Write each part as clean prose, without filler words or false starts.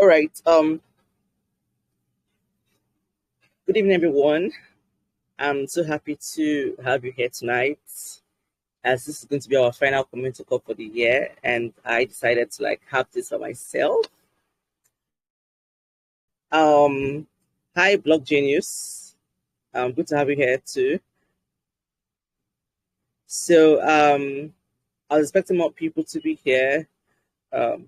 All right. Good evening, everyone. I'm so happy to have you here tonight, as this is going to be our final community call for the year, and I decided to have this for myself. Um, Hi, Block Genius. Good to have you here too. So, I was expecting more people to be here. Um,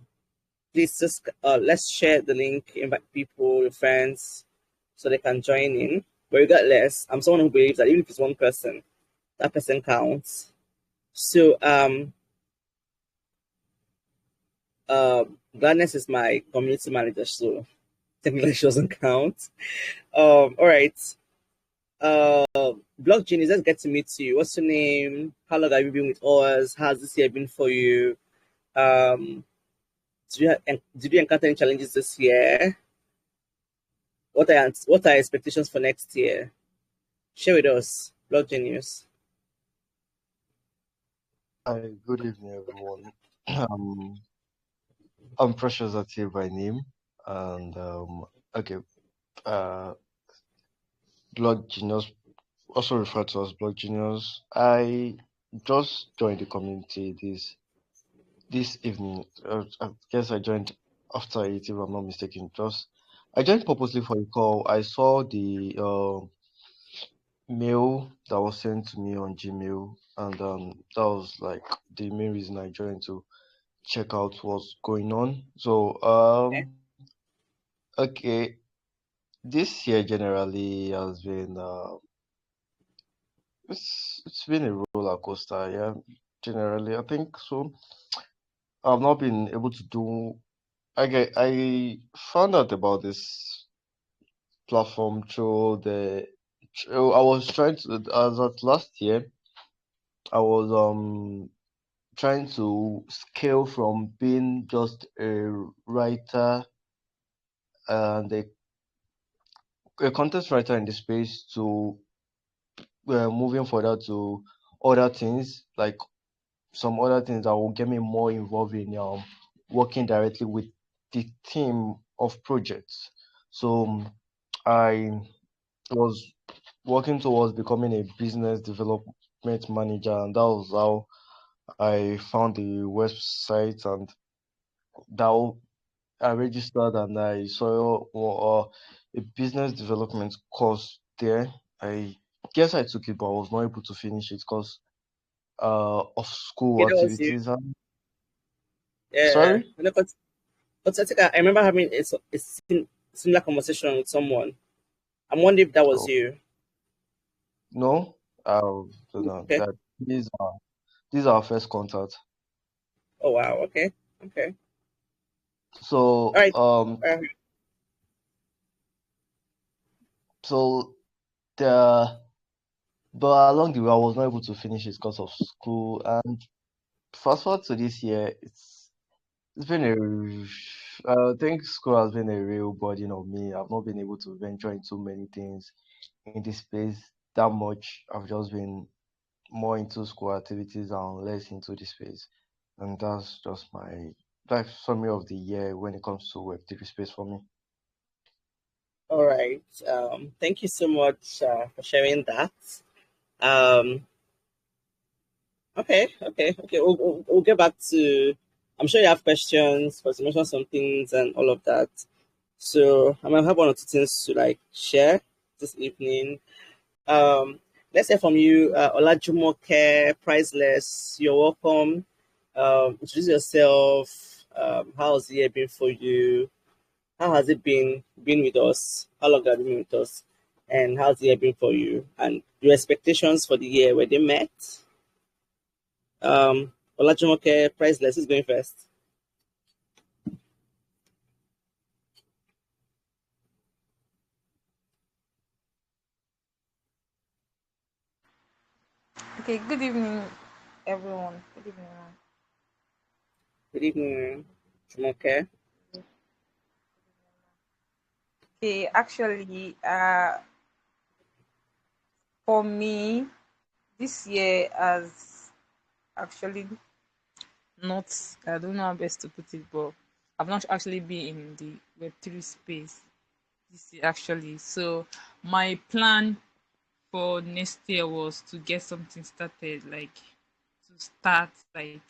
please just let's share the link, invite people, your friends, so they can join in. But regardless, I'm someone who believes that even if it's one person, that person counts. So, Gladness is my community manager, so technically she doesn't count. All right. Uh, Block Genius, let's get to meet you. What's your name? How long have you been with us? How's this year been for you? Um, did you encounter any challenges this year? What are expectations for next year? Share with us, Block Genius. Hi, good evening, everyone. Um, I'm Precious Atie by name, and okay, uh, Blood Genius, also referred to as Blood Genius. I just joined the community this evening. I guess I joined after it, if I'm not mistaken. Just I joined purposely for a call. I saw the mail that was sent to me on Gmail, and that was like the main reason I joined to check out what's going on. So, Okay. okay, this year generally has been it's been a roller coaster. Yeah, generally, I think so. I've not been able to do. I found out about this platform through I was trying to as at last year. I was trying to scale from being just a writer and a content writer in the space to moving further to other things, like some other things that will get me more involved in working directly with the team of projects. So I was working towards becoming a business development manager, and that was how I found the website, and that I registered, and I saw a business development course there. I guess I took it, but I was not able to finish it because of Okay, school that was you. activities. And Yeah. sorry, But I think I remember having similar conversation with someone. I'm wondering if that was oh, you. no, no, Okay. that these are our first contact. Oh wow. Okay. Okay. All So right. Uh, so the but along the way I was not able to finish it because of school. And fast forward to this year, it's been I think school has been a real burden of me. I've not been able to venture into many things in this space that much. I've just been more into school activities and less into the space. And that's just my life summary of the year when it comes to Web3 space for me. all right. Thank you so much for sharing that. Um, okay. We'll get back to. I'm sure you have questions, because you mentioned some things and all of that. So I'm gonna have one or two things to share this evening. Um, let's hear from you, Olajumoke, Priceless. You're welcome. Introduce yourself. How's the year been for you? How has it been with us? How long have you been with us? And how's the year been for you? And your expectations for the year, were they met? Olajumoke, Priceless is going first. Okay, good evening, everyone. Good evening, ma'am. Good evening, Jumoke. Okay, actually, for me, this year has actually not, I don't know how best to put it, but I've not actually been in the Web3 space this year actually. So my plan for next year was to get something started, like to start like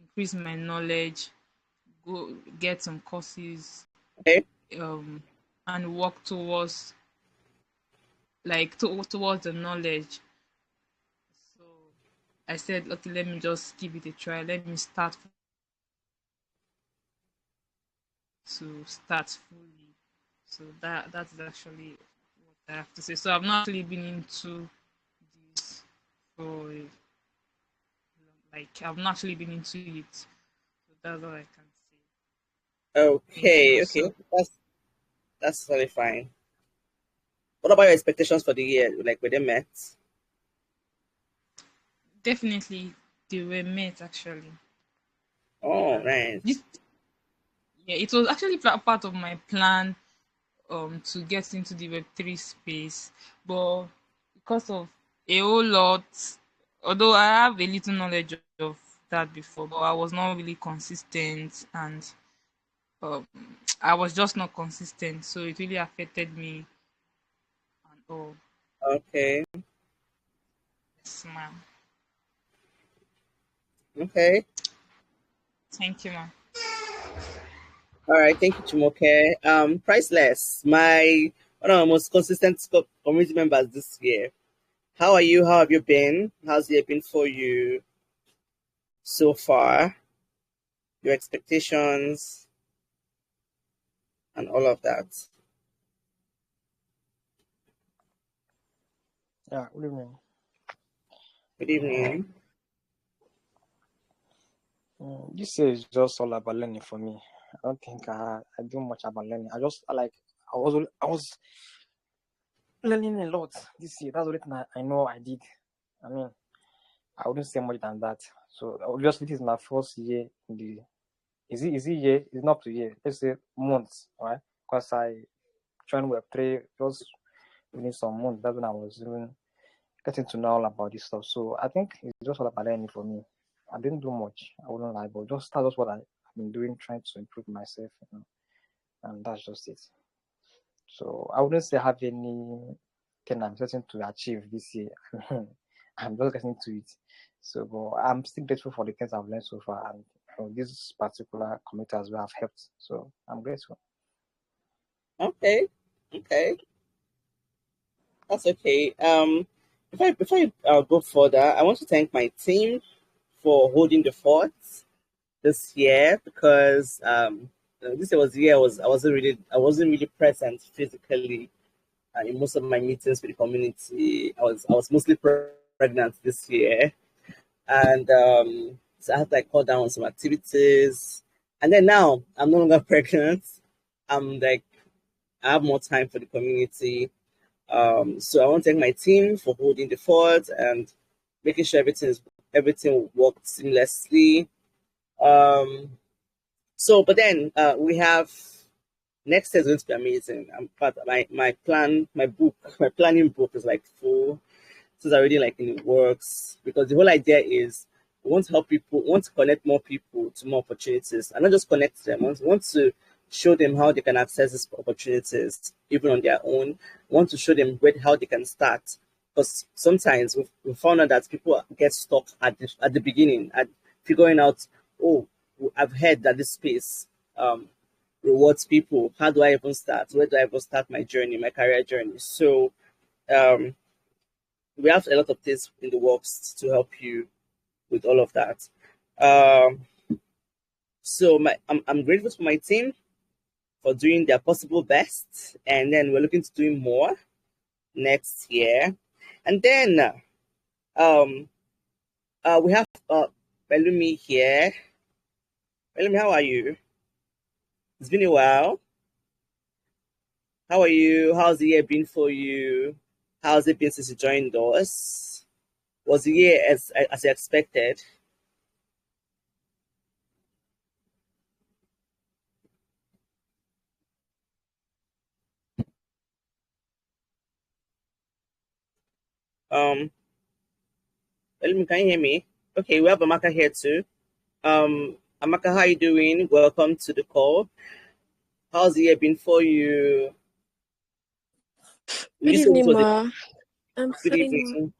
increase my knowledge, go get some courses, Okay. um, and work towards towards the knowledge. So I said, okay, let me just give it a try. Let me start fully. So that is actually what I have to say. So I've not actually been into this for I've not actually been into it. So that's all I can say. Thank you. Okay. Okay. So That's totally fine. What about your expectations for the year? Like, were they met? definitely they were met actually. Oh, And nice. yeah, it was actually part of my plan to get into the Web3 space, but because of a whole lot, although I have a little knowledge of that before, but I was not really consistent, and um, I was just not consistent, so it really affected me and all. Okay. Yes, ma'am. Okay. Thank you, ma'am. All right. Thank you, Chimoke. Priceless. My one of the most consistent community members this year. How are you? How have you been? How's it been for you so far? Your expectations and all of that. Yeah, good evening. Good evening. This year is just all about learning for me. I don't think I do much about learning. I was learning a lot this year. That's the only thing I know I did. I mean, I wouldn't say more than that. So obviously, this is my first year in the. Is it year? It's not up to year. Let's say months, right? Because I joined Web3 just within some months. That's when I was even getting to know all about this stuff. So I think it's just all about learning for me. I didn't do much. I wouldn't lie, but that's just what I've been doing, trying to improve myself, and that's just it. So I wouldn't say I have anything I'm certain to achieve this year. I'm just getting to it. So, but I'm still grateful for the things I've learned so far, and this particular community as well have helped. So I'm grateful. Okay. Okay. That's okay. Before I go further, I want to thank my team for holding the fort this year because this year was the year I wasn't really present physically in most of my meetings with the community. I was mostly pregnant this year, and so I had to like cut down on some activities. And then now I'm no longer pregnant. I'm like I have more time for the community. So I want to thank my team for holding the fort and making sure everything worked seamlessly. Um, but then we have next year is going to be amazing. But my planning book is like full. This is already like in the works because the whole idea is we want to help people, we want to connect more people to more opportunities, and not just connect them. We want to show them how they can access these opportunities even on their own. We want to show them how they can start because sometimes we found out that people get stuck at the beginning at figuring out, oh, I've heard that this space rewards people. How do I even start? Where do I even start my journey, my career journey? So um, we have a lot of things in the works to help you with all of that. Um, I'm grateful for my team for doing their possible best, and then we're looking to doing more next year. And then um, we have Belumi here. Belumi, how are you? It's been a while. How are you? How's the year been for you? How's it been since you joined us? Was the year as you expected? Um, Belumi, can you hear me? Okay, we have a marker here too. Amaka, how you doing? Welcome to the call. How's the year been for you? Would Good you say this evening, was a Ma. I'm good fine, Ma. evening?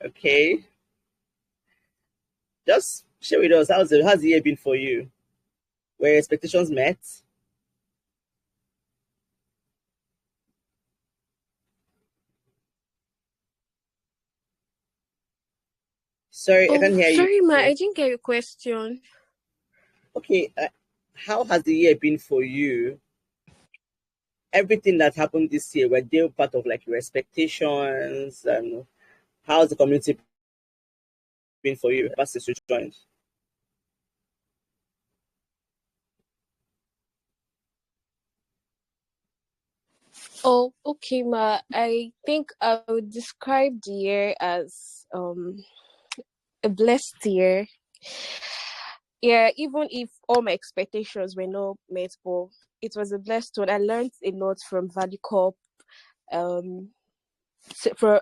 Okay. Just share with us how's the year been for you? Were your expectations met? Sorry, I Oh, can't hear sorry, Ma. you. I didn't get your question. Okay, how has the year been for you? Everything that happened this year, were they part of like your expectations? And how's the community been for you ever since you joined? Oh, okay, Ma. I think I would describe the year as a blessed year. Yeah, even if all my expectations were not met, but it was a blessed one. I learned a lot from Valley Cup. Um,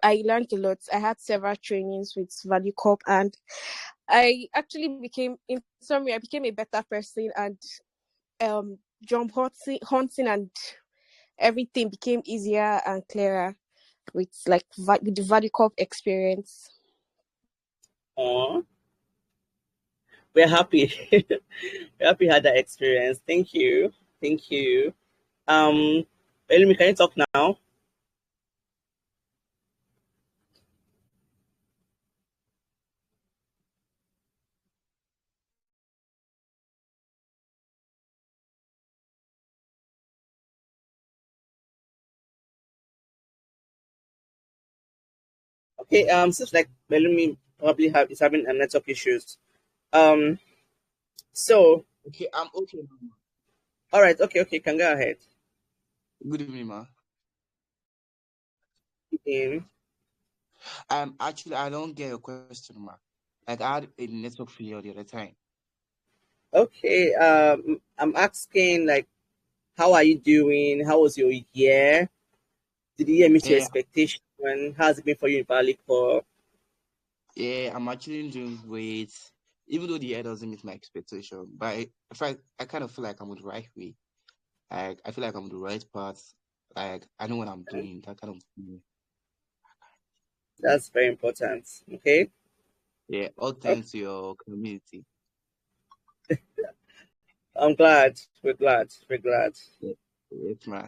I learned a lot. I had several trainings with Valley Cup, and I actually became, in some way, I became a better person, and jump hunting and everything became easier and clearer with with the Valley Cup experience. Aw, we're happy. We're happy you had that experience. Thank you. Thank you. Um, Elmi, can you talk now? Okay, seems like Elmi probably is having a network issues. Um, so Okay, I'm okay, mama. all right, okay, can go ahead. Good evening, ma. Um, Actually, I don't get your question, ma. Like, I had a network failure the other time. okay, I'm asking like, how are you doing? How was your year? Did the year meet your Yeah, expectation? How's it been for you in Bali for? yeah, I'm actually doing great, even though the year doesn't meet my expectation. But I kind of feel like I'm on the right way. Like, I feel like I'm on the right path. Like, I know what I'm doing. That kind of thing. That's very important. Okay. Yeah, all Okay. thanks to your community. I'm glad. We're glad. We're glad. Yeah, yes, ma.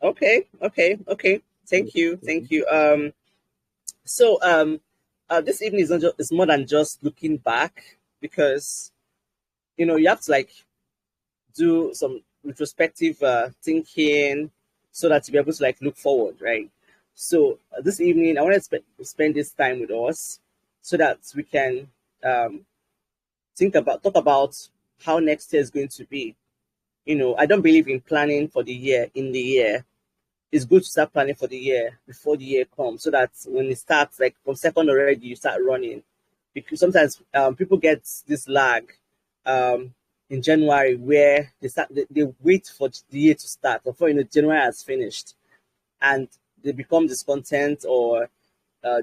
Okay. Yeah, Thank you. yeah. Thank you. So this evening is not just, it's more than just looking back because you have to like do some retrospective thinking so that you be able to like look forward, right? So this evening I want to spend this time with us so that we can um, talk about how next year is going to be. I don't believe in planning for the year in the year. It's good to start planning for the year before the year comes so that when it starts, like from second already, you start running. Because sometimes people get this lag um, in January where they wait for the year to start before January has finished and they become discontent or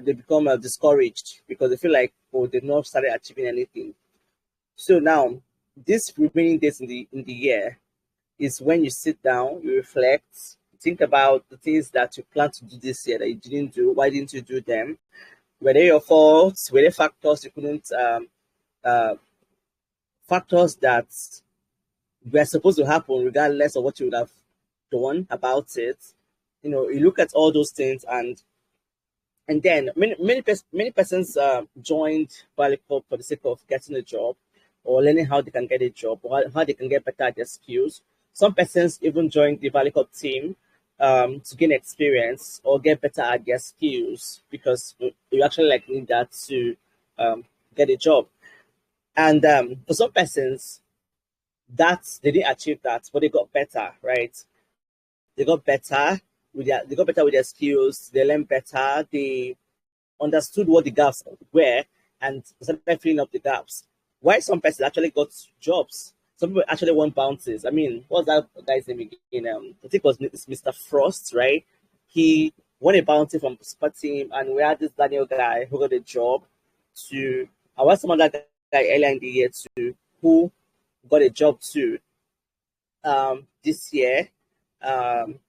they become discouraged because they feel like, oh, they've not started achieving anything. So now, these remaining days in the year is when you sit down, you reflect, think about the things that you plan to do this year that you didn't do. Why didn't you do them? Were they your faults? Were they factors you couldn't uh, factors that were supposed to happen regardless of what you would have done about it? You look at all those things and then many persons joined Valley Club for the sake of getting a job or learning how they can get a job or how they can get better at their skills. Some persons even joined the Valley Club team to gain experience or get better at their skills because you actually like need that to um, get a job. And for some persons, they didn't achieve that, but they got better, right? They got better with their skills. They learned better. They understood what the gaps were and started filling up the gaps. Why some persons actually got jobs? Some people actually won bounties. I mean, what's that guy's name again? I think it was Mr. Frost, right? He won a bounty from Super Team, and we had this Daniel guy who got a job to I was some other guy earlier in the year too who got a job too this year, um,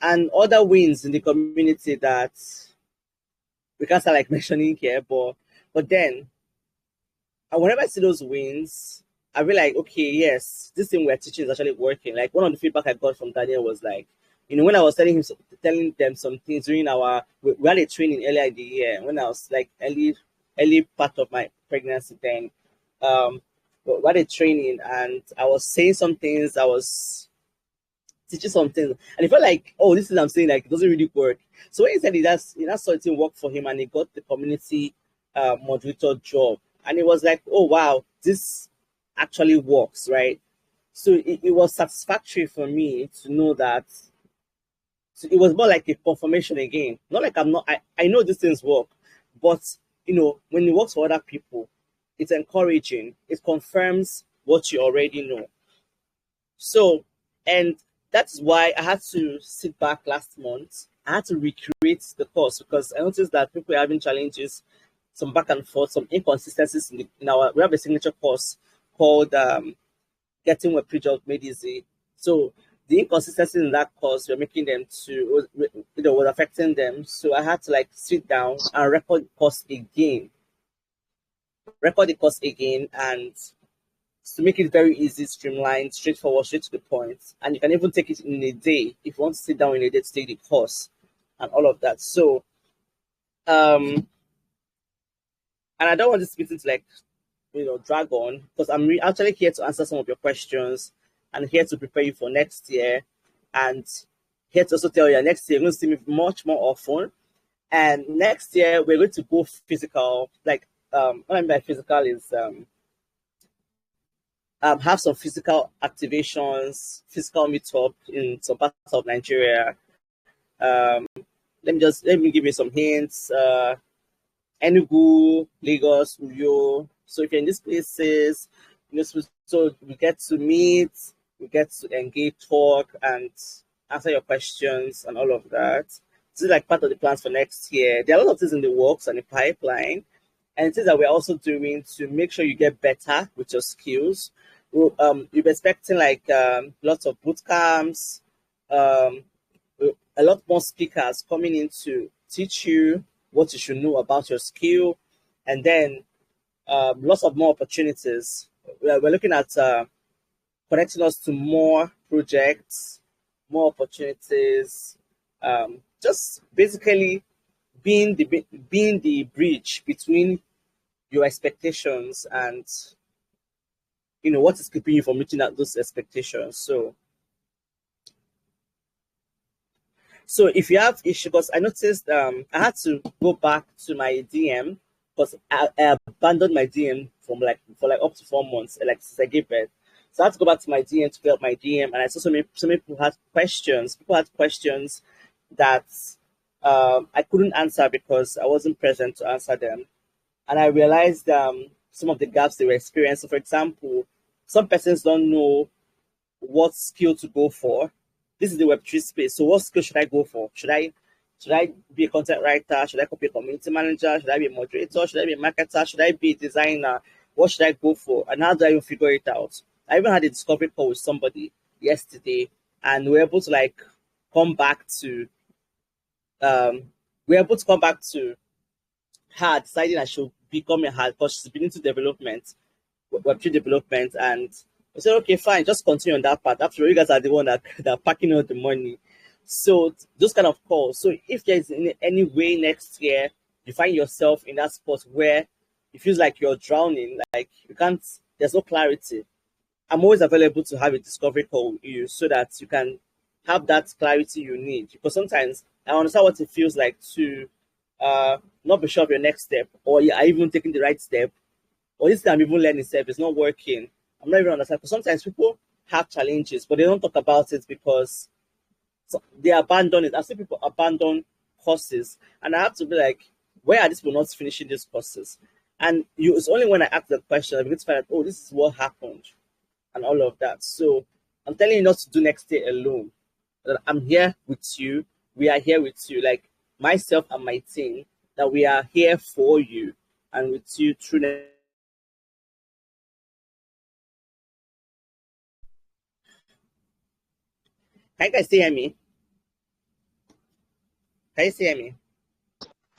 and other wins in the community that we can't start like mentioning here, but then whenever I see those wins, I feel like, okay, yes, this thing we're teaching is actually working. Like one of the feedback I got from Daniel was like, when I was telling them some things during we had a training earlier in the year when I was like early part of my pregnancy. Then, we had a training and I was saying some things. I was teaching something, and it felt like, oh, this is I'm saying like it doesn't really work. So when he said he saw it didn't work for him, and he got the community moderator job, and it was like, oh wow, this actually works, right? So it was satisfactory for me to know that. So it was more like a confirmation again. Not like I know these things work, but when it works for other people, it's encouraging. It confirms what you already know. So, and that's why I had to sit back last month. I had to recreate the course because I noticed that people are having challenges, some back and forth, some inconsistencies we have a signature course called Getting Web Pre-Job Made Easy. So the inconsistencies in that course were making them was affecting them. So I had to like sit down and record the course again, and to make it very easy, streamlined, straightforward, straight to the point. And you can even take it in a day if you want to sit down in a day to take the course and all of that. So, and I don't want this meeting to like, drag on because I'm actually here to answer some of your questions and here to prepare you for next year, and here to also tell you next year you're going to see me much more often. And next year we're going to go physical. Like, what I mean by physical is have some physical activations, physical meetup in some parts of Nigeria. Um, let me give you some hints. Enugu, Lagos, Uyo. So if you're in these places, so we get to meet, we get to engage, talk, and answer your questions and all of that. This is like part of the plans for next year. There are a lot of things in the works and the pipeline, and things that we're also doing to make sure you get better with your skills. You'll be expecting like lots of boot camps, um, a lot more speakers coming in to teach you what you should know about your skill, and then lots of more opportunities. We're looking at connecting us to more projects, more opportunities, just basically being the bridge between your expectations and what is keeping you from reaching out those expectations. So if you have issue, because I noticed I had to go back to my DM because I abandoned my DM for like up to 4 months, like since I gave birth. So I had to go back to my DM to fill up my DM, and I saw so many people had questions. People had questions that I couldn't answer because I wasn't present to answer them, and I realized some of the gaps they were experiencing. For example, some persons don't know what skill to go for. This is the Web3 space. So what skill should I go for? Should I be a content writer? Should I be a community manager? Should I be a moderator? Should I be a marketer? Should I be a designer? What should I go for? And how do I even figure it out? I even had a discovery call with somebody yesterday, and we were able to like come back to her deciding I should become a her because she's been into development, Web3 development, and I said, okay, fine, just continue on that part. After all, you guys are the one that are packing out the money. So those kind of calls. So if there's in any way next year you find yourself in that spot where it feels like you're drowning, like you can't, there's no clarity, I'm always available to have a discovery call with you so that you can have that clarity you need. Because sometimes I understand what it feels like to not be sure of your next step, or you are even taking the right step, or this thing I'm even learning step is not working. I'm not even understanding. Because sometimes people have challenges, but they don't talk about it because they abandon it. I see people abandon courses, and I have to be like, where are these people not finishing these courses? And it's only when I ask the question I begin to find out, oh, this is what happened, and all of that. So I'm telling you not to do next day alone. I'm here with you. We are here with you, like myself and my team, that we are here for you and with you through Can you guys still hear me? Can you still hear me?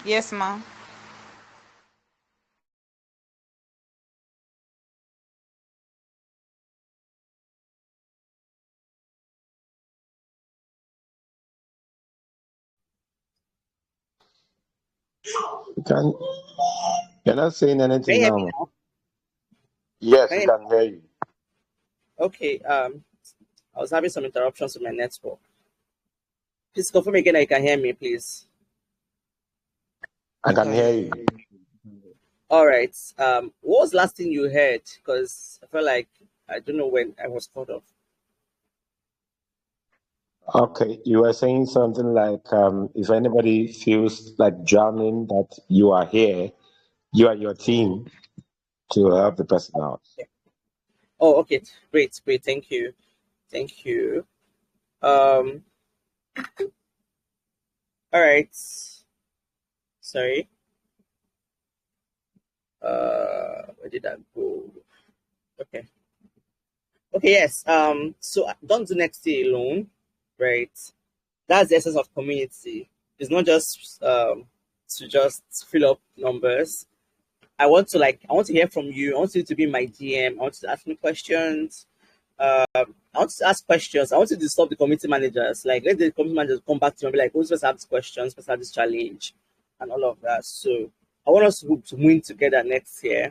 Yes, ma. You can, you're not saying Can you anything hear me now. now? Yes, Can we you hear can hear you. me? Okay. I was having some interruptions with my network. Please confirm again that you can hear me, please. I We can can hear hear you. you. All right. What was the last thing you heard? Because I felt like I don't know when I was cut off. Okay, you were saying something like if anybody feels like drowning, that you are here, you and your team to help the person out. Oh, okay. Great, great. Thank you. Thank you. Um, all right. Sorry. Where did I go? Okay. Okay, yes. So don't do next year alone, right? That's the essence of community. It's not just to just fill up numbers. I want to hear from you. I want you to be my DM. I want you to ask me questions. I want to ask questions. I want to disturb the community managers. Like, let the community managers come back to me and be like, oh, let's have this questions, let's have this challenge, and all of that. So, I want us to win together next year.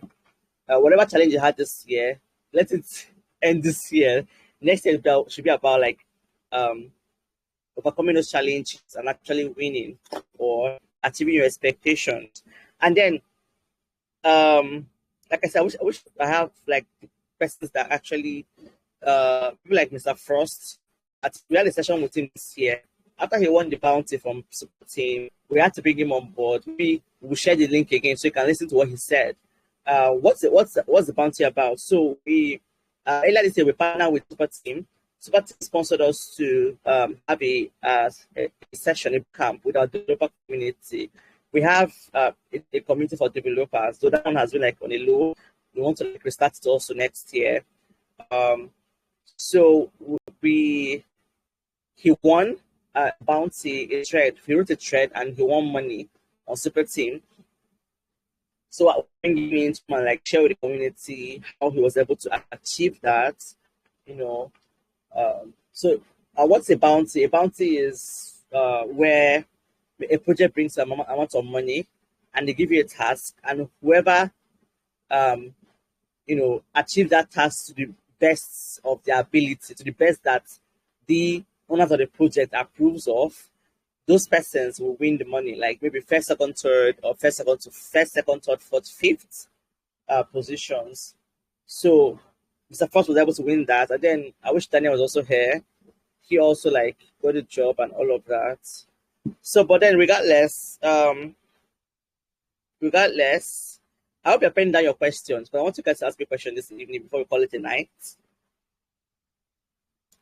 Whatever challenge you had this year, let it end this year. Next year should be about like um, overcoming those challenges and actually winning or achieving your expectations. And then like I said, I wish I have like persons that actually people like Mr. Frost. We had a session with him this year. After he won the bounty from support team, we had to bring him on board. Maybe we'll share the link again so you can listen to what he said. What's the bounty about? So we earlier this year we partnered with Super Team. Super Team sponsored us to have a session, a camp with our developer community. We have a community for developers. So that one has been like on a low. We want to like restart it also next year. Um, so we he won a bounty, a thread. He wrote a thread and he won money on Super Team. So I bring him in to like share with the community how he was able to achieve that. You know, so what's a bounty? A bounty is where a project brings some amount of money, and they give you a task, and whoever um, achieve that task to the best of their ability, to the best that the owners of the project approves of, those persons will win the money, like maybe first, second, third, or first, second, third, fourth, fifth positions. So Mr. Frost was able to win that. And then I wish Daniel was also here. He also like got a job and all of that. So, but then regardless, I hope you're penning down your questions, but I want you guys to ask me a question this evening before we call it a night.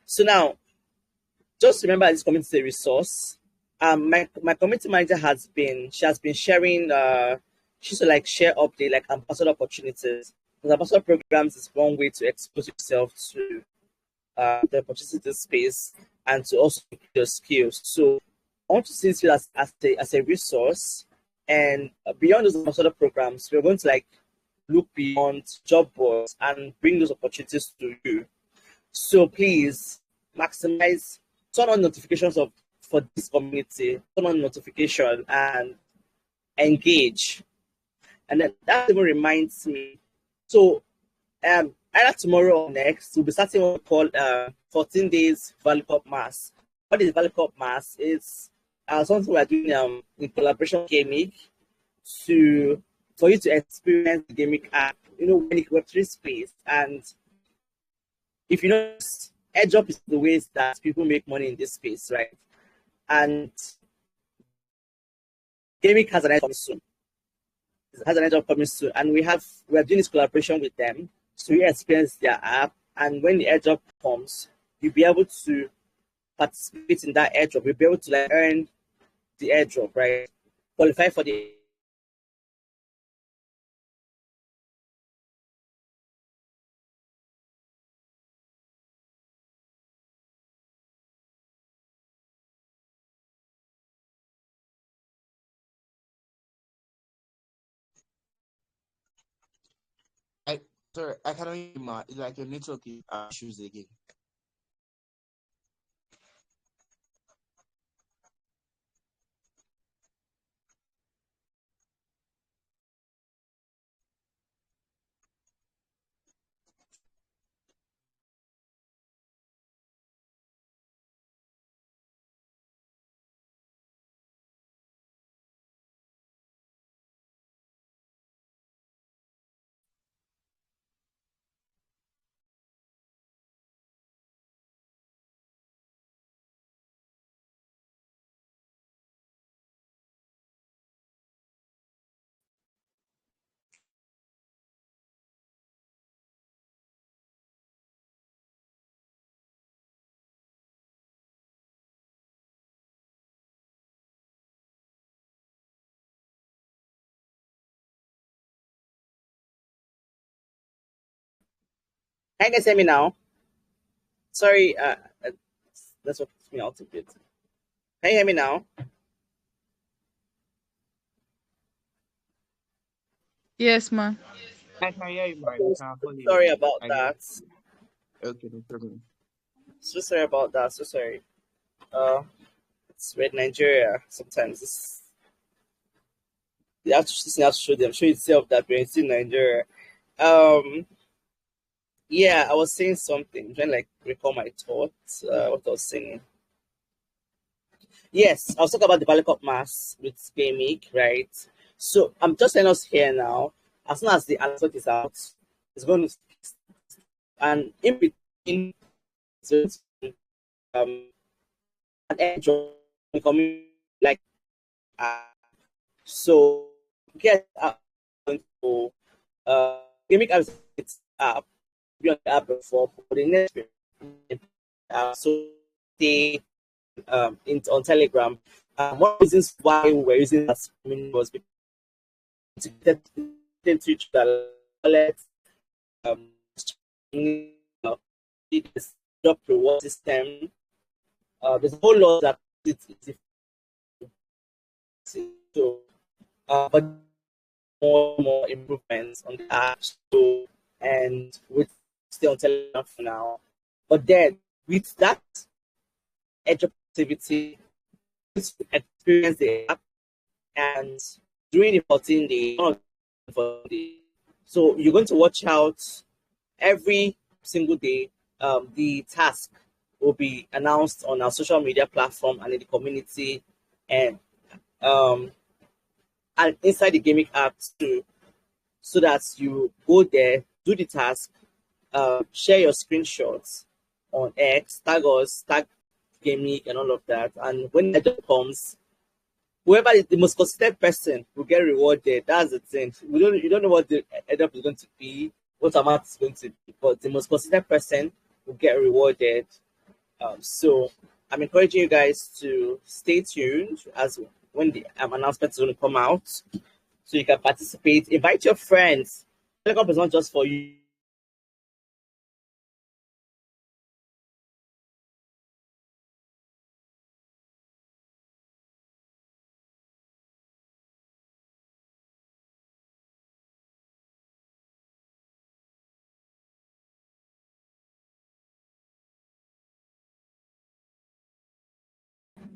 So now, just remember this community is a resource. My community manager has been sharing she's to like share update like ambassador opportunities. Because ambassador programs is one way to expose yourself to the opportunity space and to also improve your skills. So I want to see this as a resource. And beyond those ambassador programs, we're going to like look beyond job boards and bring those opportunities to you. So please maximize, turn on notifications for this community, turn on notification and engage. And then that even reminds me. So either tomorrow or next, we'll be starting what we call 14 days Value Cup Mass. What is Value Cup Mass? It's something we're doing in collaboration with Gaming for you to experience the Gaming app, when it Web3 space. And if you know, airdrop is the ways that people make money in this space, right? And Gaming has an airdrop coming soon. It has an airdrop coming soon, and we're doing this collaboration with them, so you experience their app. And when the airdrop comes, you'll be able to participate in that airdrop. You'll be able to like earn the airdrop, right? Qualify for the Sorry, I cannot hear you, ma. It's like your network issues again. Can you guys hear me now? Sorry, uh, that's what puts me out a bit. Can you hear me now? Yes, ma. I can hear you, ma. So You can fully hear sorry you. about I hear that. you. Okay, no problem. So sorry about that. So sorry. Uh, it's with Nigeria. Sometimes you have to show them, show yourself that we're still in Nigeria. Um, yeah, I was saying something. I'm trying to like recall my thoughts. What I was saying. Yes, I was talking about the Valley Cup Mass with Gaming, right? So I'm just telling us here now. As soon as the announcement is out, it's going to, and in between, it's going to, an edge coming like so get up to Gaming as its app, be on the app before for the next so they on Telegram. One of the reasons why we were using that was because to get into each other, let's um, you know, this job reward system. There's a whole lot that it's so, but more improvements on the app. So, and with still on Telegram for now. But then with that edge of activity, experience the app and during the 14 day, so you're going to watch out every single day. The task will be announced on our social media platform and in the community, and um, and inside the gaming app too, so that you go there, do the task, share your screenshots on X, tag us, tag gaming, and all of that. And when the job comes, whoever is the most consistent person will get rewarded. That's the thing. You don't know what the end up is going to be, what amount is going to be, but the most consistent person will get rewarded. So I'm encouraging you guys to stay tuned as when the announcement is going to come out, so you can participate. Invite your friends. Telecom is not just for you.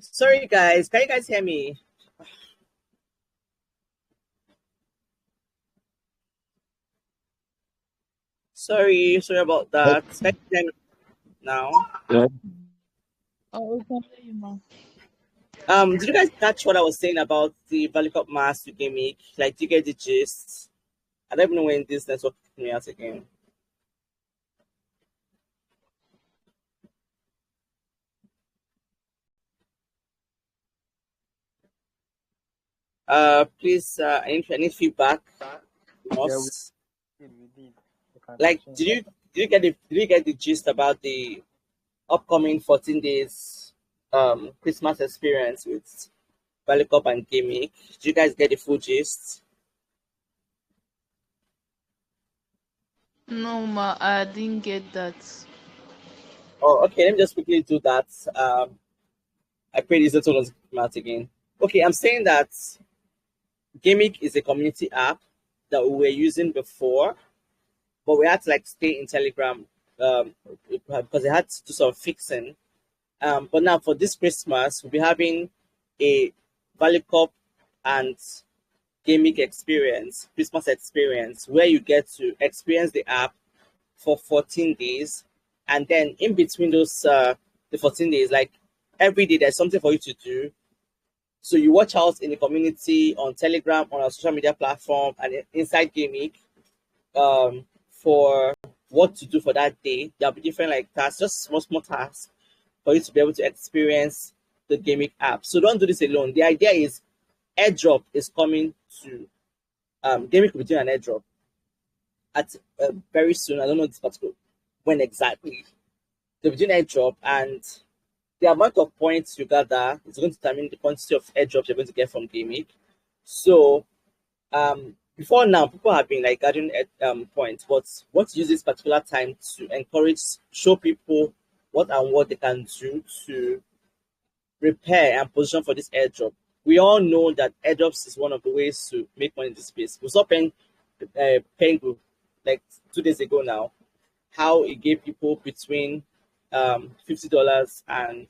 Sorry, guys. Can you guys hear me? Sorry about that. Can you hear me now? Yeah. Oh, we can hear you, ma. Did you guys catch what I was saying about the Valley Cup Mass gimmick? Like, do you get the gist? I don't even know when this network kicked me out again. Please, I need feedback from Yeah, us. we did. You can Like, continue. did you get the gist about the upcoming 14 days Christmas experience with Valley Cup and gimmick? Did you guys get the full gist? No, ma, I didn't get that. Oh, okay. Let me just quickly do that. I pray this network doesn't kick me out again. Okay, I'm saying that Gimmick is a community app that we were using before, but we had to like stay in Telegram because they had to do some fixing. But now for this Christmas, we'll be having a Valley Cup and gaming experience, Christmas experience, where you get to experience the app for 14 days. And then in between those, the 14 days, like every day, there's something for you to do. So you watch out in the community on Telegram, on our social media platform, and inside gaming for what to do for that day. There'll be different like tasks, just small tasks for you to be able to experience the gaming app. So don't do this alone. The idea is airdrop is coming to gaming will be doing an airdrop at very soon. I don't know this particular when exactly. They'll be doing airdrop, and the amount of points you gather is going to determine the quantity of airdrops you're going to get from gaming. So before now, people have been like gathering points, but what to use this particular time to encourage, show people what and what they can do to prepare and position for this airdrop. We all know that airdrops is one of the ways to make money in this space. We saw Pengu like 2 days ago now, how it gave people between $50 and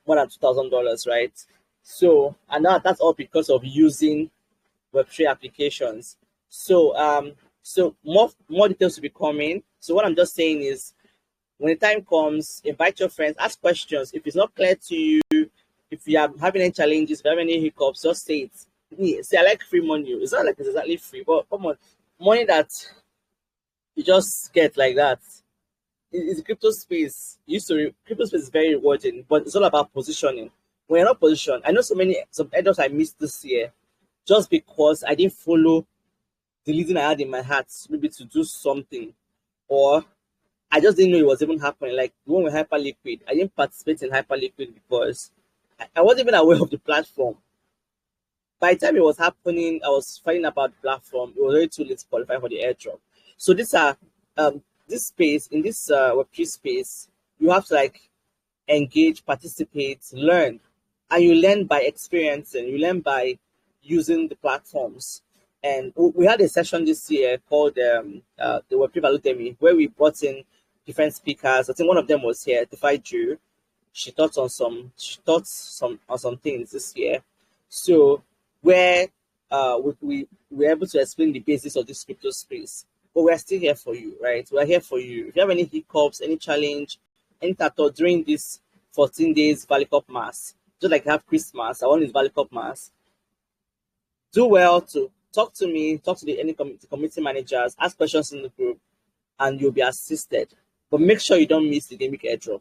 more than $2,000, right? So, and that's all because of using Web3 applications. So, so more details will be coming. So, what I'm just saying is, when the time comes, invite your friends, ask questions. If it's not clear to you, if you are having any challenges, if you have any hiccups, just say it. Say, I like free money. It's not like it's exactly free, but come on, money that you just get like that. It's crypto space. Crypto space is very rewarding, but it's all about positioning. When you're not positioned, I know some airdrops I missed this year just because I didn't follow the leading I had in my heart, maybe to do something, or I just didn't know it was even happening. Like the one with Hyperliquid, I didn't participate in Hyperliquid because I wasn't even aware of the platform. By the time it was happening, I was finding about the platform. It was already too late to qualify for the airdrop. So these are this space, in this Web3 space, you have to like engage, participate, learn, and you learn by experiencing. You learn by using the platforms. And we had a session this year called the Web3 Value Demi, where we brought in different speakers. I think one of them was here, Defy Drew. She taught on some things this year. So where we were able to explain the basis of this crypto space. But we're still here for you, right? We're here for you. If you have any hiccups, any challenge, any tattoo during this 14 days Valley Cup Mass, just like I have Christmas, I want this Valley Cup Mass. Do well to talk to me, talk to any community managers, ask questions in the group, and you'll be assisted. But make sure you don't miss the gaming airdrop.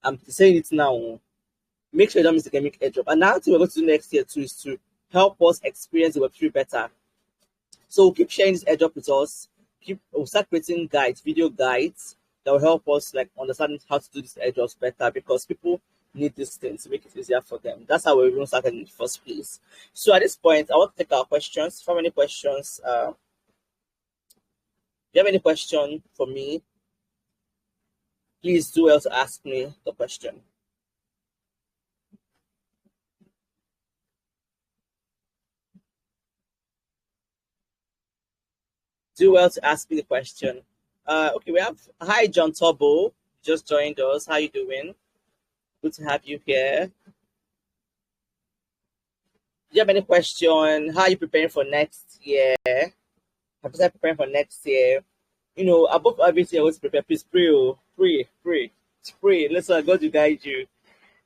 I'm saying it now. Make sure you don't miss the gaming airdrop. And now, thing we're going to do next year too is to help us experience the Web3 better. So we'll keep sharing this airdrop with us. We'll start creating guides, video guides that will help us like understand how to do these airdrops better, because people need this thing to make it easier for them. That's how we even started in the first place. So at this point, I want to take our questions. If you have any questions, if you have any question for me, please do well to ask me the question. Do well to ask me the question. Okay, we have hi John Tobo, just joined us. How you doing? Good to have you here. Do you have any question? How are you preparing for next year? Have you started preparing for next year? You know, above everything, I always prepare. Please pray, pray. Let's God to guide you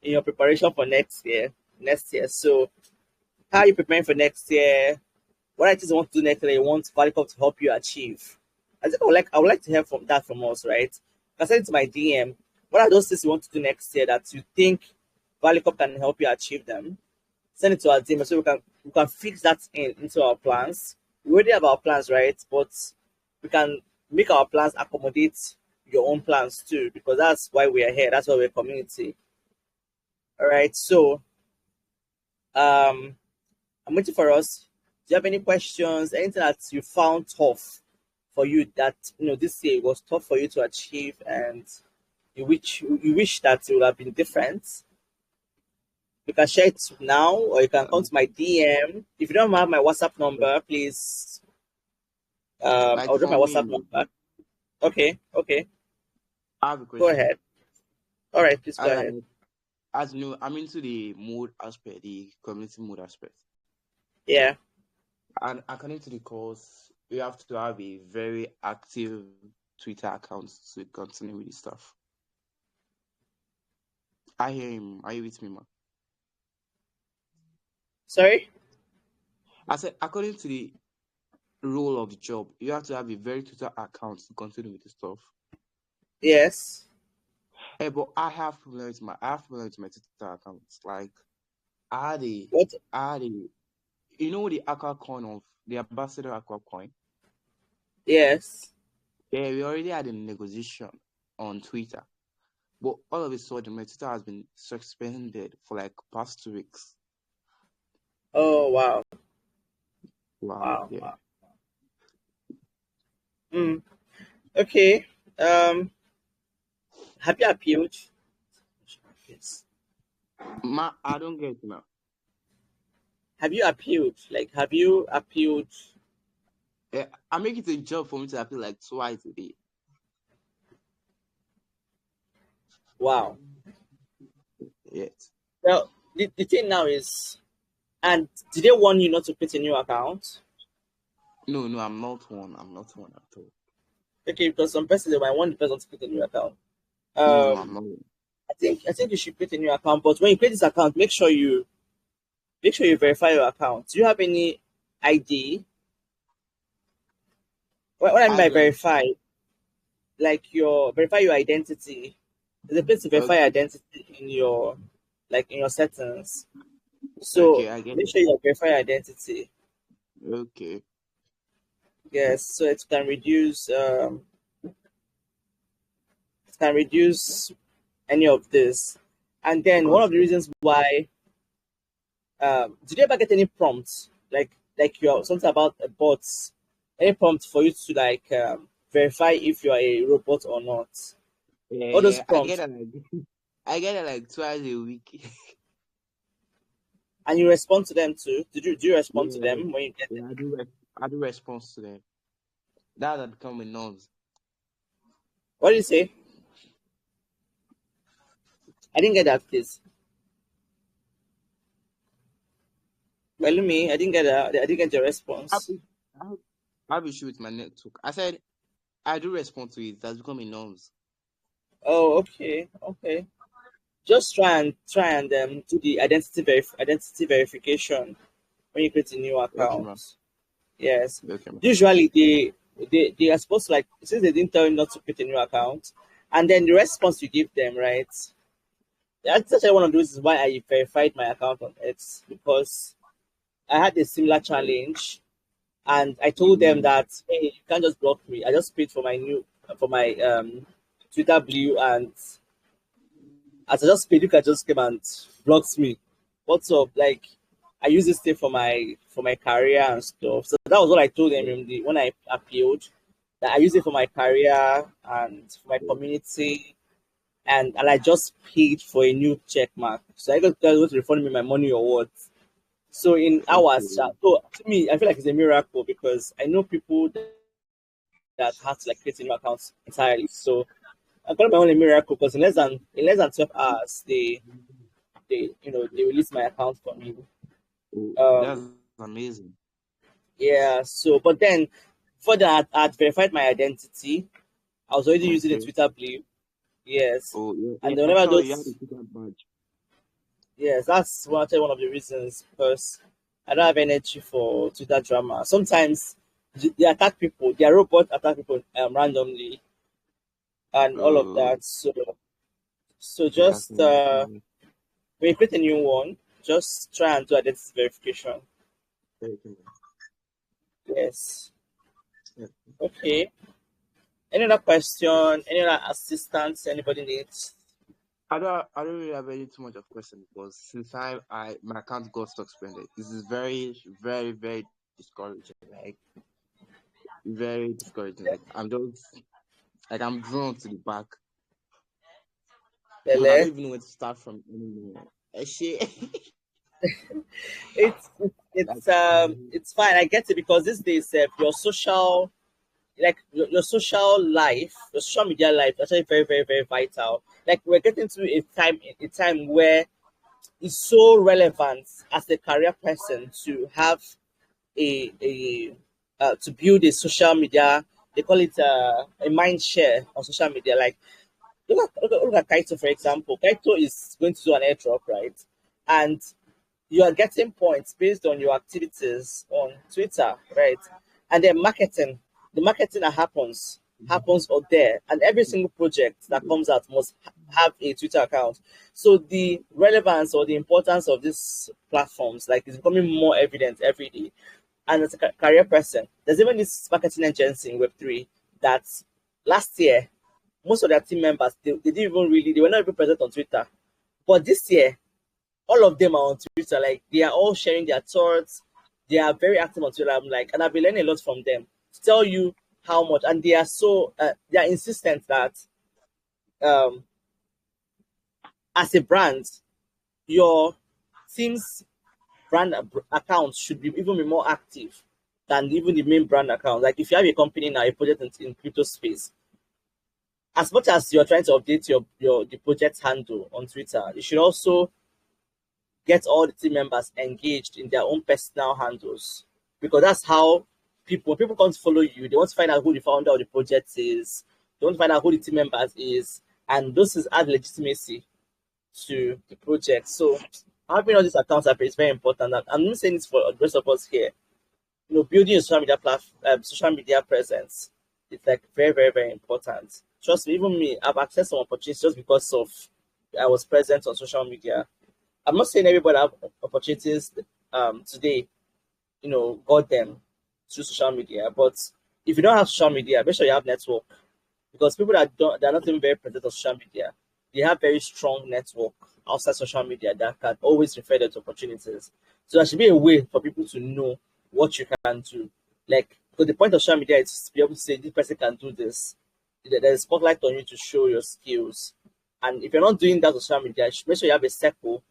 in your preparation for next year. So, how are you preparing for next year? What I just want to do next year, you want Valicop to help you achieve. I think I would like to hear from us, right? I send it to my DM. What are those things you want to do next year that you think Valicop can help you achieve them? Send it to our DM so we can fix that into our plans. We already have our plans, right? But we can make our plans accommodate your own plans too, because that's why we are here. That's why we're a community. All right. So I'm waiting for us. Do you have any questions? Anything that you found tough for you that this year was tough for you to achieve, and you wish that it would have been different? You can share it now, or you can come to my DM. If you don't have my WhatsApp number, please Like I'll drop my for WhatsApp me, number. Okay, okay. I have a Go question. ahead. All right, please I go like, ahead. as you know, I'm into the mood aspect, the community mood aspect. Yeah. And according to the course, you have to have a very active Twitter account to continue with the stuff. I hear him. Are you with me, man? Sorry? I said, according to the role of the job, you have to have a very Twitter account to continue with the stuff. Yes. Hey, but I have problems with my Twitter accounts. Like, I had a, What? I had a, you know the Aqua coin of the ambassador Aqua coin. Yes. Yeah, we already had a negotiation on Twitter, but all of a sudden, my Twitter has been suspended for like past 2 weeks. Oh, wow. Wow, Wow. yeah. Wow. Mm. Okay. Have you appealed? Yes. I don't get it now. Have you appealed? Like, have you appealed? Yeah, I make it a job for me to appeal like twice a day. Wow. Yes. Well, the thing now is, and did they warn you not to create a new account? No, I'm not one. I'm not one at all. Okay, because some person they might want the person to create a new account. No, I'm Um, not one. I think you should create a new account. But when you create this account, make sure you verify your account. Do you have any ID? What I mean I by do. verify, like verify your identity. There's a place to verify your Okay, identity in your settings. So okay, I get make it. sure you verify your identity. Okay, Yes, so it can reduce any of this. And then one of the okay. reasons why did you ever get any prompts like you're something about bots? Any prompt for you to verify if you are a robot or not? Yeah, All those yeah. I prompts, get it I get it like twice a week. and you respond to them too. Do you respond to Yeah, them when you get them? yeah. I do response to them. That had become a norms. What do you say? I didn't get that, please. Well, me, I didn't get that. I didn't get your I response. be, I have I have issue with my network. I said I do respond to it. That's become a norms. Oh, okay, okay. Just try and do the identity verification when you create a new Okay, man. account. Yes. Okay, man. Usually they are supposed to, like, since they didn't tell you not to create a new account, and then the response you give them, right? That's actually one of the reasons why I verified my account on X, because I had a similar challenge, and I told them Mm, that, hey, you can't just block me. I just paid for my Twitter Blue, and as I just paid, you can just come and blocks me. What's up? Like, I use this thing for my career and stuff. So that was what I told them when I appealed. That I use it for my career and for my community, and I just paid for a new check mark. So I got guys going to refund me my money or what? So in hours, okay. so to me, I feel like it's a miracle because I know people that had to like create new accounts entirely. So I call it my own a miracle because in less than 12 hours, they released my account for me. Oh, that's Um, amazing. yeah. So, but then for that, I'd verified my identity. I was already using the Okay. Twitter Blue. Yes, Oh, yeah, yeah. and I whenever saw you had a those, Twitter badge. yes, that's one of the reasons because I don't have energy for Twitter drama. Sometimes they attack people. Their robot attack people randomly and all of Oh, that. So that's just amazing. when you create a new one, just try and do identity verification. Okay. Yes. Yeah. Okay. Any other question? Any other assistance anybody needs? I don't really have any too much of question because since my account got suspended, this is very, very, very discouraging. Like very discouraging. Like I'm drawn to the back because I don't Lele? even know where to start from anymore. Shit. It's Like it's fine. I get it because these days your social. like your social life, your social media life, is actually very, very, very vital. Like we're getting to a time where it's so relevant as a career person to have a to build a social media. They call it a mind share on social media. Like look at Kaito, for example. Kaito is going to do an airdrop, right? And you are getting points based on your activities on Twitter, right? And then the marketing that happens out there, and every single project that comes out must have a Twitter account. So the relevance or the importance of these platforms like is becoming more evident every day. And as a career person, there's even this marketing agency in Web3 that last year most of their team members they didn't even really they were not even present on Twitter. But this year all of them are on Twitter. Like they are all sharing their thoughts. They are very active on Twitter. I'm like, and I've been learning a lot from them to tell you how much. And they are so they are insistent that um, as a brand, your team's account should be even be more active than even the main brand account. Like if you have a company now, a project in crypto space, as much as you're trying to update your the project handle on Twitter, you should also get all the team members engaged in their own personal handles because that's how people come to follow you. They want to find out who the founder of the project is. They want to find out who the team members is, and this is add legitimacy to the project. So having all these accounts up is very important. And I'm not saying this for the rest of us here. Building a social media presence is like very, very, very important. Trust me, even me, I've accessed some opportunities just because of I was present on social media. I'm not saying everybody have opportunities today, got them through social media. But if you don't have social media, make sure you have network. Because people they're not even very present on social media, they have very strong network outside social media that can always refer them to opportunities. So there should be a way for people to know what you can do. Like because the point of social media is to be able to say this person can do this. There's a spotlight on you to show your skills. And if you're not doing that on social media, make sure you have a circle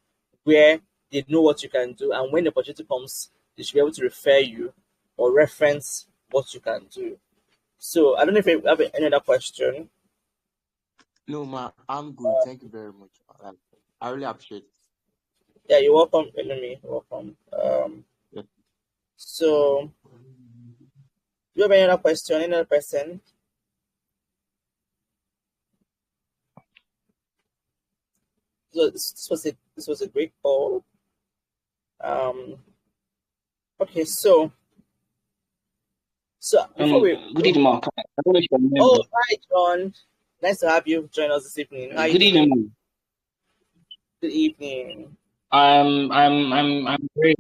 where they know what you can do, and when the opportunity comes, they should be able to refer you or reference what you can do. So I don't know if you have any other question. No, ma, I'm good. Thank you very much. I really appreciate it. Yeah, you're welcome, enemy. You're welcome. Yeah. So do you have any other question? Any other person? So this was a great call. Okay, so before we Good evening, Mark. I don't know if you can hear oh me. hi John, nice to have you join us this evening. How are you Good doing? evening. Good evening. I'm great.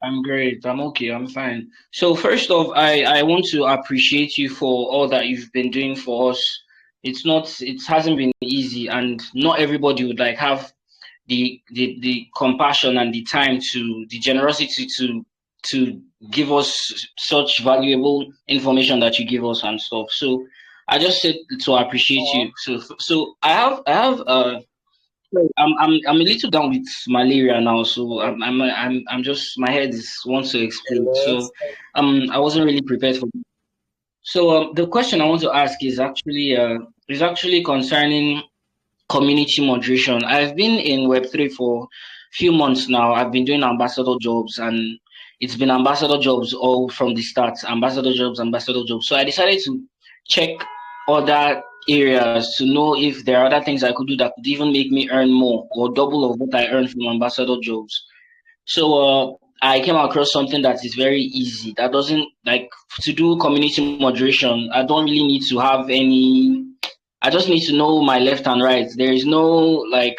I'm great. I'm okay. I'm fine. So first off, I want to appreciate you for all that you've been doing for us. It hasn't been easy, and not everybody would like have the compassion and the time to the generosity to give us such valuable information that you give us and stuff. So I just said to appreciate Oh, you. So I'm a little down with malaria now, so I'm just my head is wants to explode. yes. So I wasn't really prepared for. So the question I want to ask is actually concerning community moderation. I've been in Web3 for few months now. I've been doing ambassador jobs, and it's been ambassador jobs all from the start. Ambassador jobs, ambassador jobs. So I decided to check other areas to know if there are other things I could do that could even make me earn more or double of what I earn from ambassador jobs. So I came across something that is very easy. That doesn't like to do community moderation. I don't really need to have any. I just need to know my left and right. There is no like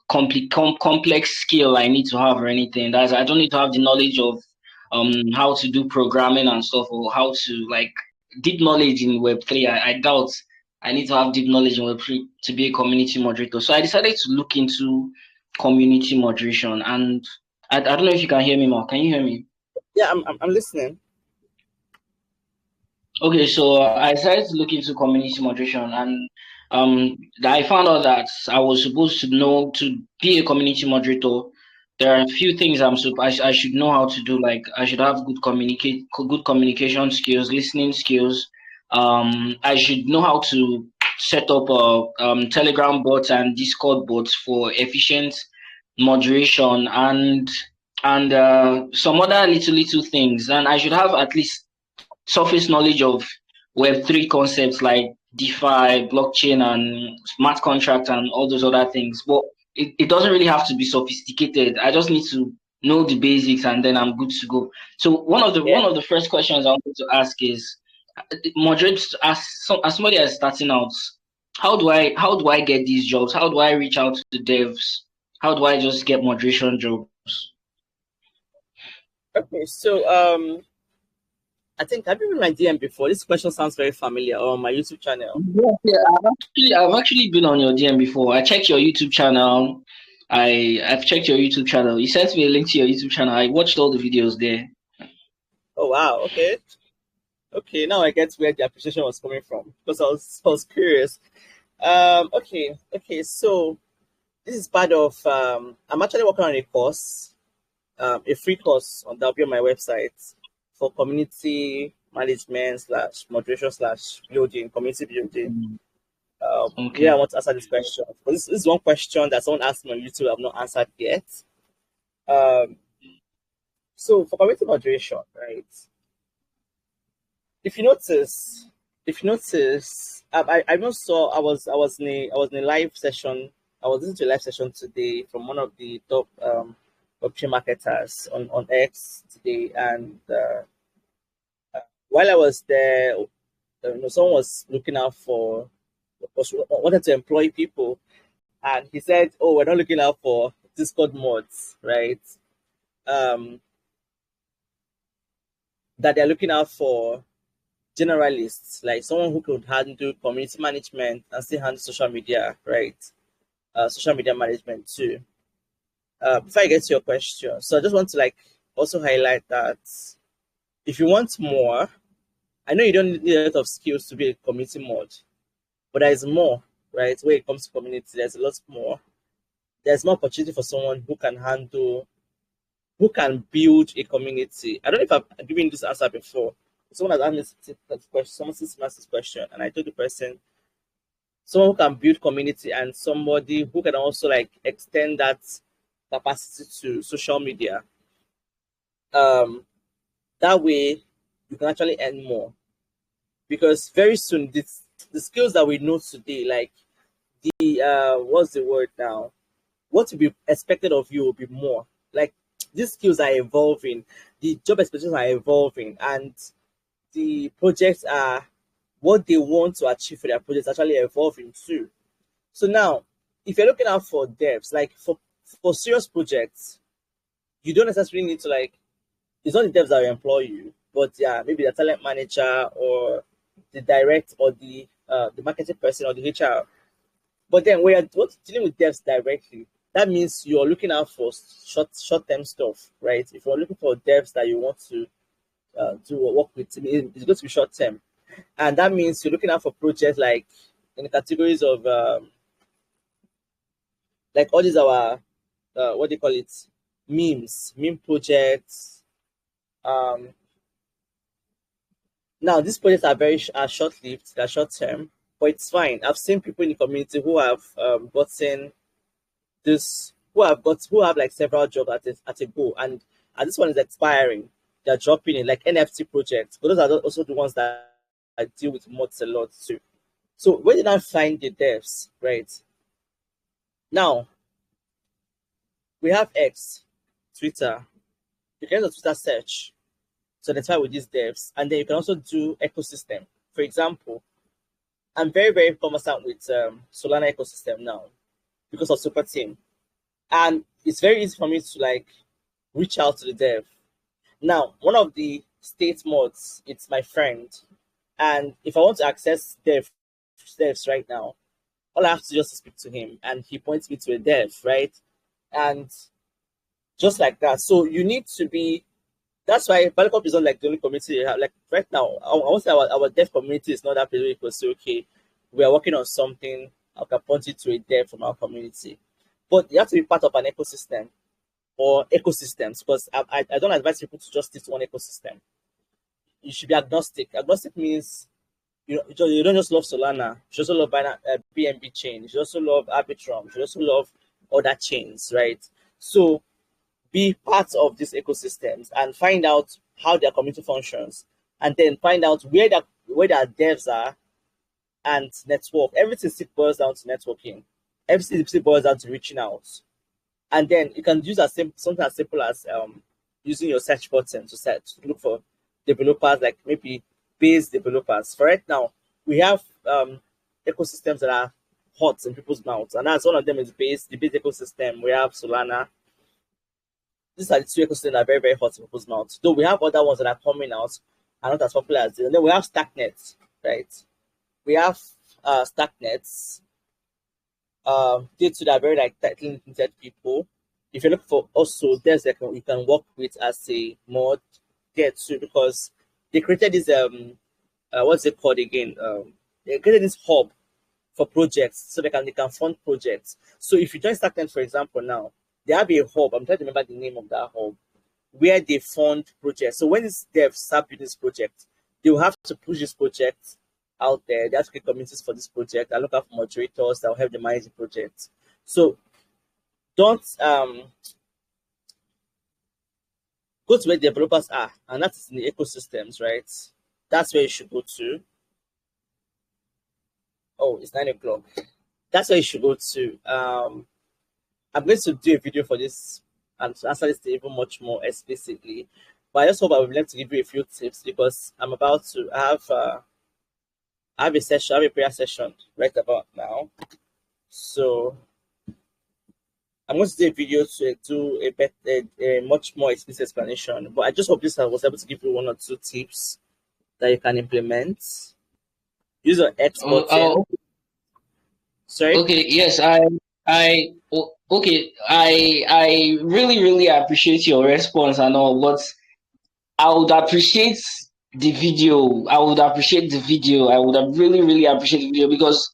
complex skill I need to have or anything. I don't need to have the knowledge of how to do programming and stuff or how to like deep knowledge in Web3. I doubt I need to have deep knowledge in Web3 to be a community moderator. So I decided to look into community moderation, and I don't know if you can hear me, Mark. Can you hear me? Yeah, I'm listening. Okay, so I decided to look into community moderation, and I found out that I was supposed to know to be a community moderator. there are a few things I should know how to do. Like I should have good communication skills, listening skills. I should know how to set up Telegram bots and Discord bots for efficient moderation and some other little things. And I should have at least surface knowledge of Web3 concepts like DeFi, blockchain, and smart contract, and all those other things. But it doesn't really have to be sophisticated. I just need to know the basics, and then I'm good to go. So Yeah. one of the first questions I wanted to ask is, moderate as somebody that's starting out, how do I get these jobs? How do I reach out to the devs? How do I just get moderation jobs? Okay, so I think have you been my DM before? This question sounds very familiar on my YouTube channel. Yeah, I've actually been on your DM before. I checked your YouTube channel. I've checked your YouTube channel. You sent me a link to your YouTube channel. I watched all the videos there. Oh wow, okay. Okay, now I get where the appreciation was coming from because I was curious. Okay, so this is part of I'm actually working on a course, a free course that'll be on my website for community management slash moderation slash building, community building. Okay. Yeah, I want to answer this question. But this is one question that someone asked me on YouTube I've not answered yet. Um, so for community moderation, right? If you notice, I just saw I was in a live session. I was listening to a live session today from one of the top blockchain marketers on X today, and while I was there, someone was looking out for wanted to employ people, and he said, "Oh, we're not looking out for Discord mods, right? Um, that they're looking out for generalists, like someone who could handle community management and still handle social media, right? Social media management too." Before I get to your question, so I just want to also highlight that if you want more, I know you don't need a lot of skills to be a community mod, but there is more, right? When it comes to community, there's a lot more. There's more opportunity for someone who can build a community. I don't know if I've given this answer before. Someone has asked me this question, someone asked this question, and I told the person, someone who can build community and somebody who can also extend that capacity to social media. That way you can actually earn more. Because very soon the skills that we know today, like the what's the word now? What will be expected of you will be more. Like these skills are evolving, the job expectations are evolving, and the projects are what they want to achieve for their projects actually evolving too. So now, if you're looking out for devs, like for serious projects, you don't necessarily need to it's not the devs that will employ you, but yeah, maybe the talent manager or the direct or the marketing person or the HR. But then when you're dealing with devs directly, that means you're looking out for short term stuff, right? If you're looking for devs that you want to do work with, it's going to be short term, and that means you're looking out for projects like in the categories of like all these our what do you call it, meme projects. Now these projects are very short lived, they're short term, but it's fine. I've seen people in the community who have gotten this, who have like several jobs at a go, and this one is expiring. They're dropping it like NFT projects, but those are also the ones that I deal with mods a lot too. So where did I find the devs, right? Now we have X, Twitter. You can use a Twitter search to identify with these devs, and then you can also do ecosystem. For example, I'm very, very conversant with Solana ecosystem now because of Super Team, and it's very easy for me to reach out to the dev. Now, one of the state mods, it's my friend, and if I want to access devs right now, all I have to do is just speak to him, and he points me to a dev, right? And just like that. So you need to be. That's why Balcom is not like the only community you have. Like right now, I won't say our dev community is not that place where you can say, okay, we are working on something, I can point you to a dev from our community. But you have to be part of an ecosystem. or ecosystems, because I don't advise people to just stick to one ecosystem. You should be agnostic. Agnostic means you don't just love Solana. You should also love BNB chain. You should also love Arbitrum. You should also love other chains, right? So be part of these ecosystems and find out how their community functions, and then find out where their devs are and network. Everything still boils down to networking. Everything still boils down to reaching out. And then you can use something as simple as using your search button to look for developers, like maybe base developers. For right now, we have ecosystems that are hot in people's mouths, and that's one of them is the base ecosystem. We have Solana. These are the two ecosystems that are very, very hot in people's mouths. Though we have other ones that are coming out and not as popular as this. And then we have Stacknet, right? We have Stacknets. They too are very like tightly knitted people. If you look for also there's like you can work with as a mod there too, because they created this what's it called again? They created this hub for projects so they can fund projects. So if you join Stacknet, for example, now they have a hub. I'm trying to remember the name of that hub where they fund projects. So when these devs start building this project, they will have to push this project out there. They have to create communities for this project and look out for moderators that will help them manage the project. So don't go to where developers are, and that's in the ecosystems, right? That's where you should go to. Oh, it's 9 o'clock. That's where you should go to. I'm going to do a video for this and to answer this even much more explicitly. But I just hope I will be able to give you a few tips, because I'm about to have a session, have a prayer session right about now. So I'm going to do a video to do a much more explicit explanation. But I just hope this was able to give you 1 or 2 tips that you can implement. Use your X button. Sorry. Okay. Yes, okay. I really appreciate your response and all, but I would appreciate the video. I would appreciate the video. I would have really appreciate the video, because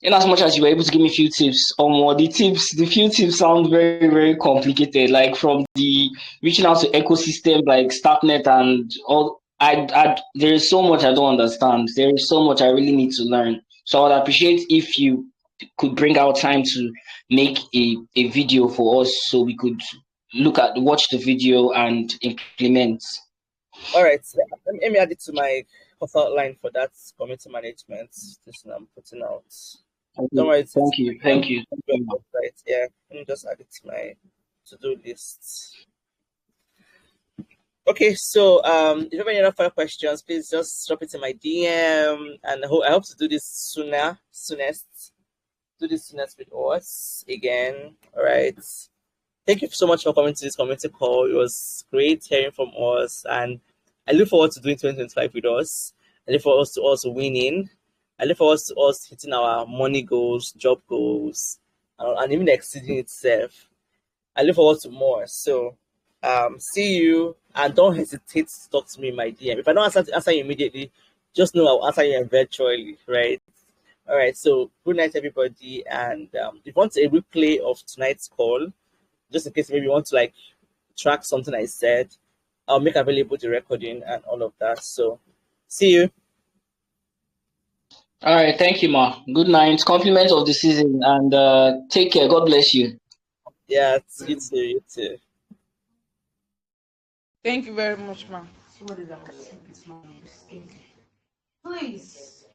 in as much as you were able to give me a few tips, the few tips sound very complicated. Like from the reaching out to ecosystem like Starknet and all. There is so much I don't understand. There is so much I really need to learn. So I would appreciate if you could bring out time to make a video for us so we could watch the video and implement. All right. Let me add it to my course outline for that community management. This one I'm putting out. Don't worry. Thank you. Website. Yeah. Let me just add it to my to-do list. Okay, so if you have any other further questions, please just drop it in my DM, and I hope to do this soonest. Do this soonest with us again. All right. Thank you so much for coming to this community call. It was great hearing from us, and I look forward to doing 2025 with us. I look forward to us winning. I look forward to us hitting our money goals, job goals, and even exceeding itself. I look forward to more. So, see you, and don't hesitate to talk to me in my DM. If I don't answer you immediately, just know I'll answer you virtually, right? All right. So, good night, everybody. And if you want a replay of tonight's call, just in case maybe you want to like track something I said, I'll make available the recording and all of that. So, see you. All right, thank you, Ma. Good night. Compliments of the season, and take care. God bless you. Yeah, you too. You too. Thank you very much, ma'am. Please.